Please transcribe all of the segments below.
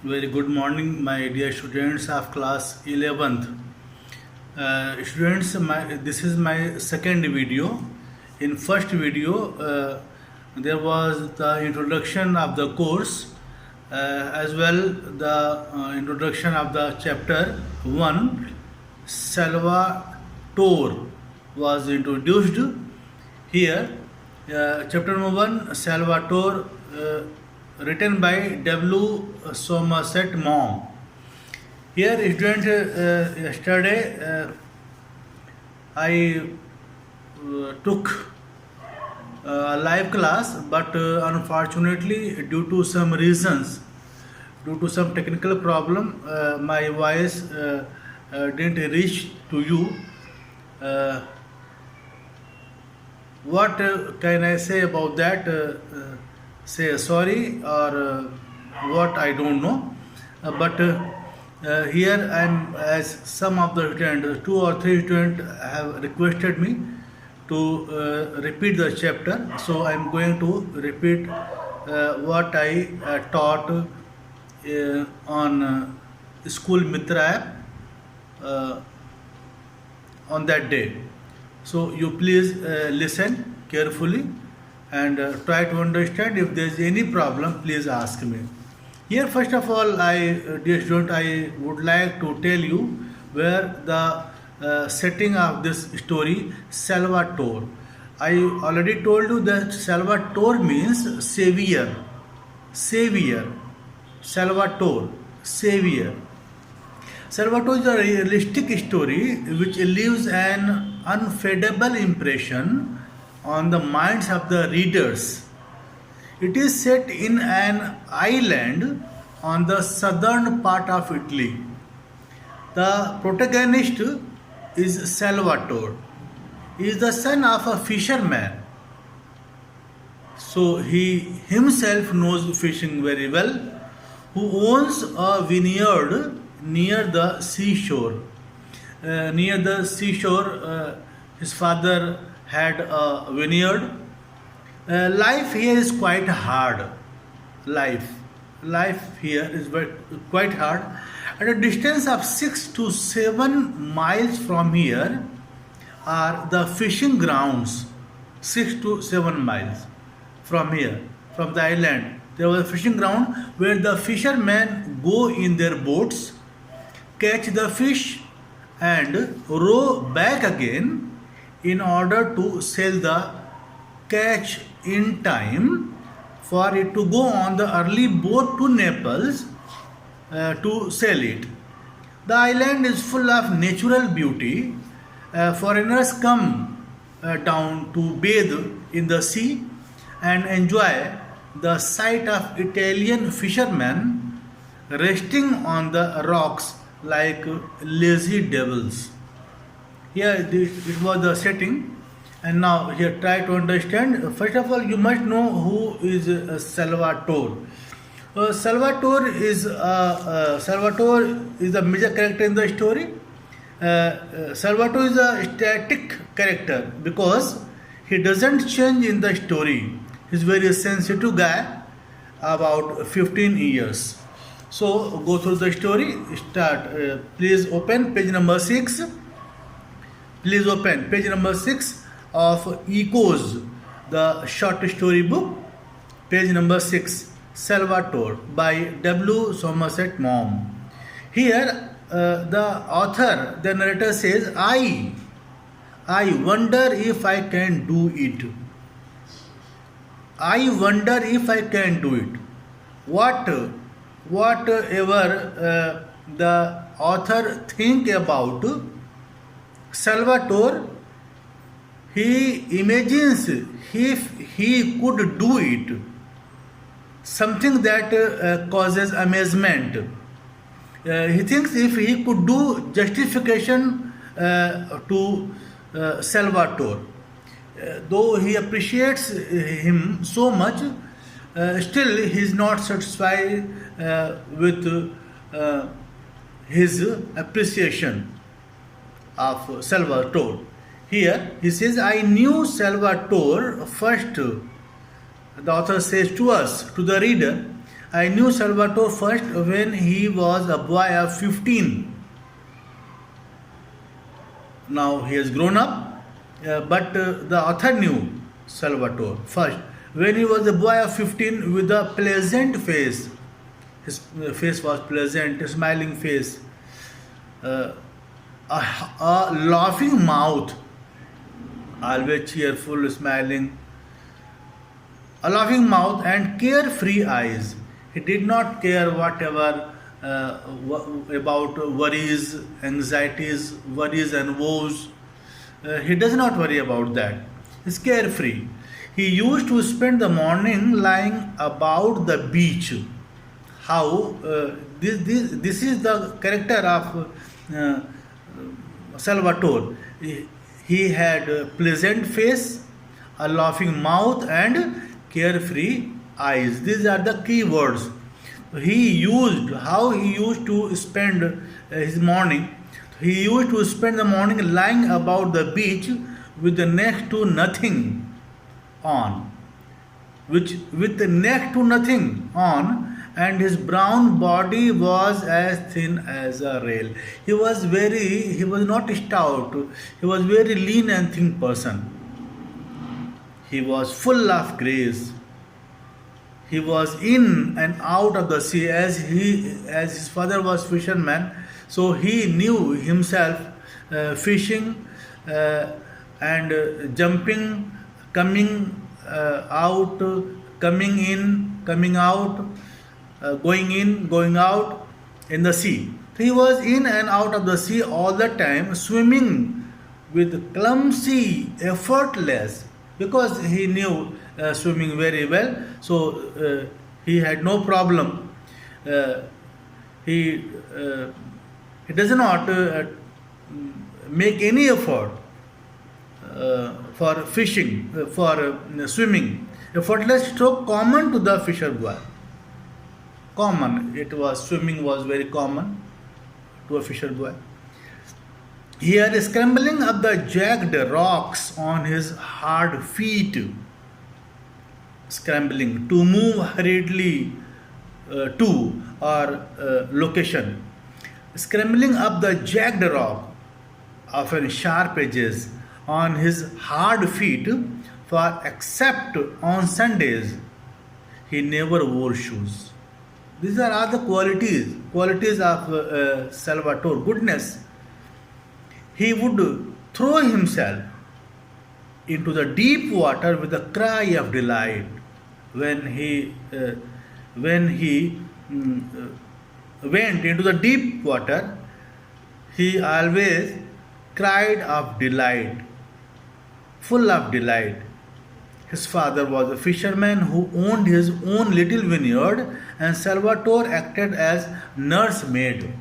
Very good morning, my dear students of class 11th. Students, this is my second video. In first video, there was the introduction of the course, as well the introduction of the chapter 1, Salvatore was introduced. Here, chapter number 1, Salvatore, written by W. Somerset Maugham. Here, student, yesterday I took a live class, but unfortunately, due to some reasons, due to some technical problem, my voice didn't reach to you. Uh, what can I say about that? Say sorry or what, I don't know. But here I'm, as some of the students, two or three students have requested me to repeat the chapter, so I'm going to repeat what I taught on School Mitra app on that day. So you please listen carefully and try to understand. If there is any problem, please ask me. Here, first of all, dear student, I would like to tell you where the setting of this story, Salvatore. I already told you that Salvatore means savior, savior, Salvatore, savior. Salvatore is a realistic story which leaves an unfadable impression on the minds of the readers. It is set in an island on the southern part of Italy. The protagonist is Salvatore. He is the son of a fisherman, so he himself knows fishing very well, who owns a vineyard near the seashore. Near the seashore, his father had a vineyard. Life here is quite hard. Life here is quite hard. At a distance of 6 to 7 miles from here are the fishing grounds. 6 to 7 miles from here, from the island, there was a fishing ground where the fishermen go in their boats, catch the fish, and row back again in order to sell the catch in time for it to go on the early boat to Naples to sell it. The island is full of natural beauty. Foreigners come down to bathe in the sea and enjoy the sight of Italian fishermen resting on the rocks like lazy devils. Here it was the setting, and now here try to understand. First of all, you must know who is Salvatore. Salvatore is the major character in the story. Salvatore is a static character because he doesn't change in the story. He's very sensitive guy, about 15 years. So go through the story. Start. Please open page number 6. Please open page number 6 of Echoes, the short story book. Page number 6. Salvatore by W. Somerset Maugham. Here, the author, the narrator says, I wonder if I can do it. I wonder if I can do it. Whatever the author think about Salvatore, he imagines if he could do it, something that causes amazement. He thinks if he could do justification to Salvatore. Though he appreciates him so much, still he is not satisfied with his appreciation of Salvatore. Here he says, I knew Salvatore first. The author says to us, to the reader, I knew Salvatore first when he was a boy of 15. Now he has grown up, but the author knew Salvatore first when he was a boy of 15 with a pleasant face. His face was pleasant, a smiling face, uh, a laughing mouth, always cheerful, smiling, a laughing mouth and carefree eyes. He did not care whatever about worries, anxieties, worries and woes. He does not worry about that. He's carefree. He used to spend the morning lying about the beach. How this is the character of Salvatore. He had a pleasant face, a laughing mouth, and carefree eyes. These are the key words. How he used to spend his morning. He used to spend the morning lying about the beach with the next to nothing on, which with the neck to nothing on, and his brown body was as thin as a rail. He was not stout, he was very lean and thin person. He was full of grace. He was in and out of the sea as his father was fisherman, so he knew himself fishing and jumping, coming out, coming in, coming out, going in, going out in the sea. He was in and out of the sea all the time, swimming with clumsy, effortless, because he knew swimming very well. So he had no problem. Uh, he he does not make any effort for fishing, for swimming. Effortless stroke common to the fisher boy. Common. It was swimming was very common to a fisher boy. Here, scrambling up the jagged rocks on his hard feet, scrambling to move hurriedly to or location, scrambling up the jagged rock, often sharp edges, on his hard feet, for except on Sundays, he never wore shoes. These are all the qualities of Salvatore, goodness. He would throw himself into the deep water with a cry of delight when he went into the deep water. He always cried of delight, full of delight. His father was a fisherman who owned his own little vineyard, and Salvatore acted as nursemaid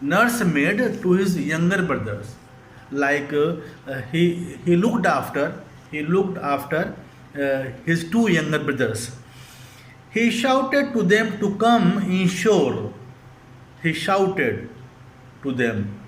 to his younger brothers. Like he looked after his two younger brothers. He shouted to them to come inshore. He shouted to them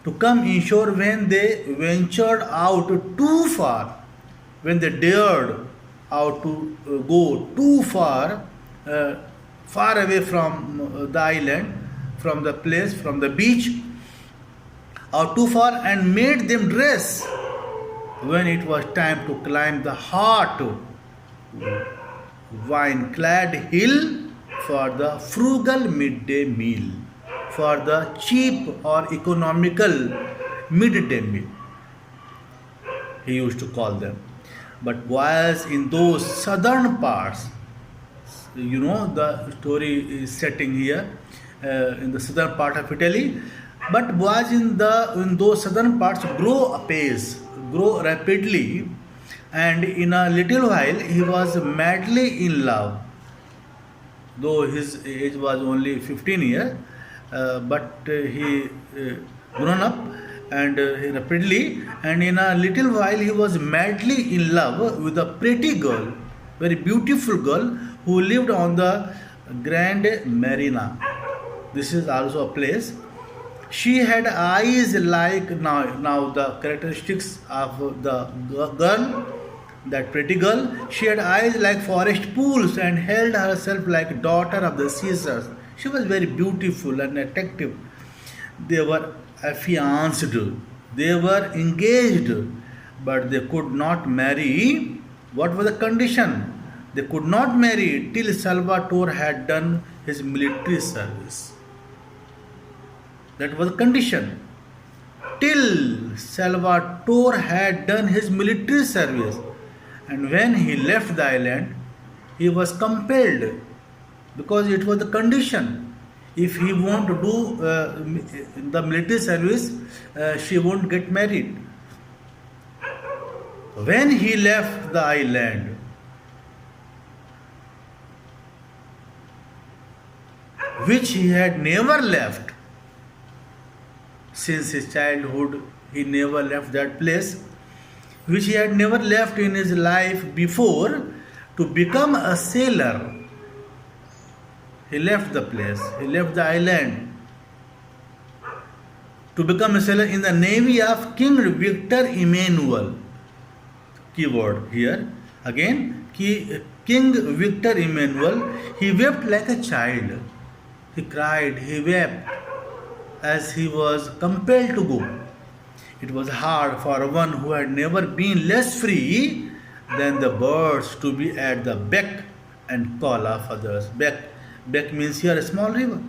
to come inshore when they ventured out too far, when they dared out to go too far, far away from the island, from the place, from the beach, or too far, and made them dress when it was time to climb the hot wine clad hill for the frugal midday meal, for the cheap or economical midday meal, he used to call them. But boys in those southern parts, the story is setting here in the southern part of Italy. But boys in those southern parts grow apace, grow rapidly, and in a little while he was madly in love. Though his age was only 15 years, but he grown up and rapidly, and in a little while he was madly in love with a pretty girl, very beautiful girl who lived on the Grand Marina. This is also a place. She had eyes like now the characteristics of the girl That pretty girl, she had eyes like forest pools and held herself like a daughter of the Caesars. She was very beautiful and attractive. They were affianced, they were engaged, but they could not marry. What was the condition? They could not marry till Salvatore had done his military service. That was the condition. Till Salvatore had done his military service. And when he left the island, he was compelled because it was the condition. If he won't do the military service, she won't get married. When he left the island, which he had never left since his childhood, he never left that place, which he had never left in his life before, to become a sailor. He left the place, he left the island to become a sailor in the navy of King Victor Emmanuel. Keyword here again, King Victor Emmanuel. He wept like a child. He cried, he wept as he was compelled to go. It was hard for one who had never been less free than the birds to be at the beck and call of others. Beck means here a small river.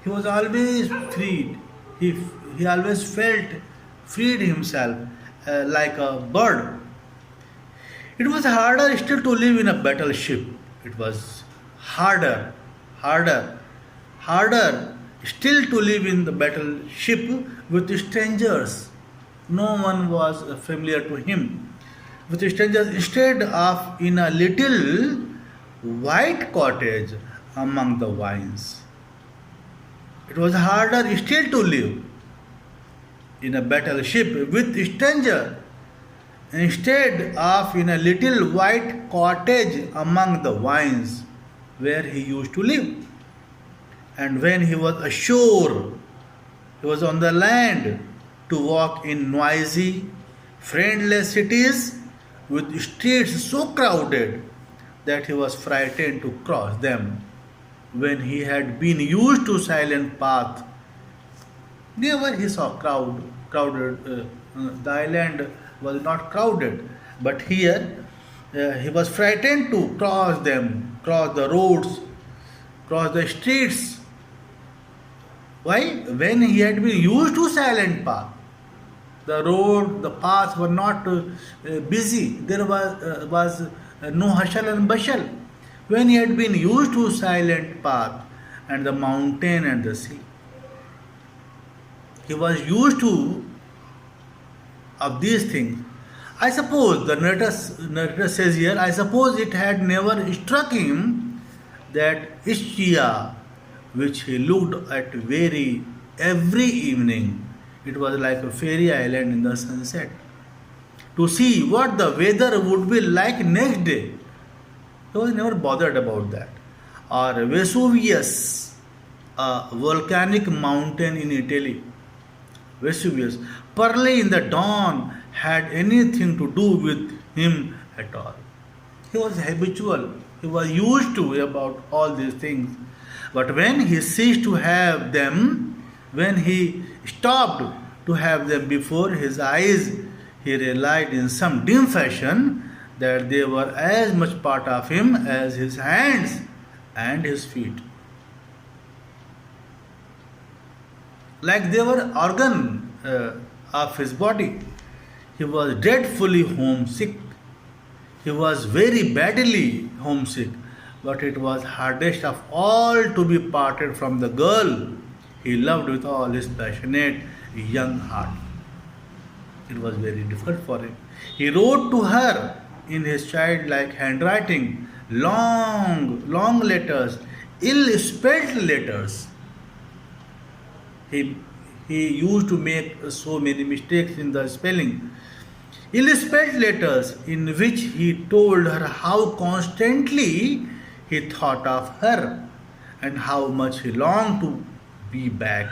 He was always freed. He always felt freed himself like a bird. It was harder still to live in a battleship. It was harder still to live in the battleship with strangers. No one was familiar to him. With strangers, instead of in a little white cottage among the vines. It was harder still to live in a battleship with stranger instead of in a little white cottage among the vines where he used to live. And when he was ashore, he was on the land to walk in noisy, friendless cities with streets so crowded that he was frightened to cross them. When he had been used to silent path, never he saw crowded. The island was not crowded, but here he was frightened to cross them, cross the roads, cross the streets. Why? When he had been used to silent path, the road, the paths were not busy. There was no hustle and bustle. When he had been used to silent path and the mountain and the sea, he was used to of these things. I suppose the narrator says here, I suppose it had never struck him that Ischia, which he looked at every evening, it was like a fairy island in the sunset, to see what the weather would be like next day. He was never bothered about that. Or Vesuvius, a volcanic mountain in Italy. Vesuvius, Pearly in the dawn had anything to do with him at all. He was habitual. He was used to about all these things. But when he ceased to have them, when he stopped to have them before his eyes, he realized in some dim fashion that they were as much part of him as his hands and his feet. Like they were organ of his body. He was dreadfully homesick. He was very badly homesick. But it was hardest of all to be parted from the girl he loved with all his passionate young heart. It was very difficult for him. He wrote to her in his childlike handwriting long letters, ill-spelled letters. He used to make so many mistakes in the spelling. Ill-spelled letters in which he told her how constantly he thought of her and how much he longed to be back.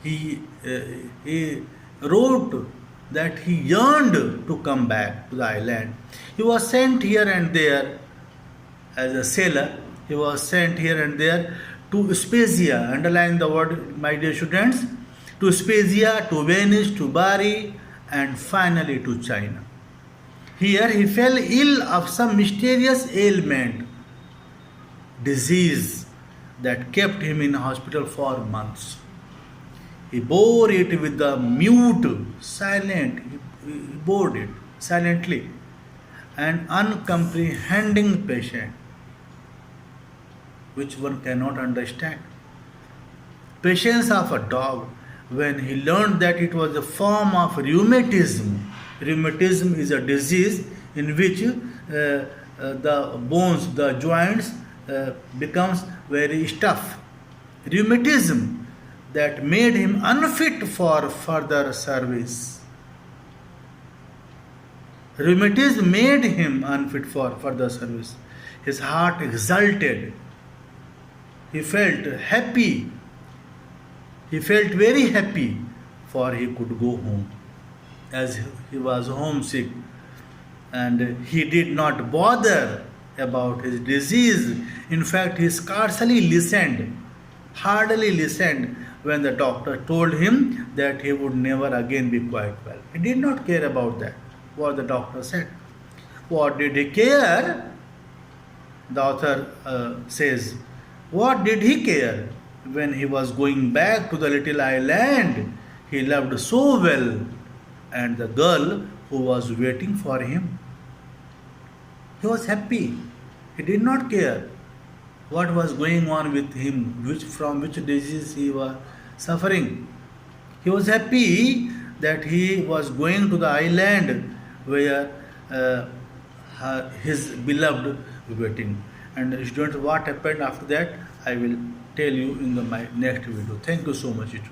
He wrote that he yearned to come back to the island. He was sent here and there as a sailor. He was sent here and there to Spezia. Underline the word, my dear students. To Spezia, to Venice, to Bari, and finally to China. Here he fell ill of some mysterious ailment, disease that kept him in hospital for months. He bore it with the mute, silent, he bore it silently, and uncomprehending patient, which one cannot understand. Patience of a dog when he learned that it was a form of rheumatism. Rheumatism is a disease in which the bones, the joints becomes very stiff. Rheumatism that made him unfit for further service. Rheumatism made him unfit for further service. His heart exulted. He felt happy. He felt very happy, for he could go home, as he was homesick, and he did not bother about his disease. In fact, he scarcely listened, hardly listened when the doctor told him that he would never again be quite well. He did not care about that, what the doctor said. What did he care? The author says, what did he care when he was going back to the little island he loved so well, and the girl who was waiting for him? He was happy. He did not care what was going on with him, from which disease he was suffering. He was happy that he was going to the island where his beloved waiting. And students, what happened after that, I will tell you in my next video. Thank you so much, students.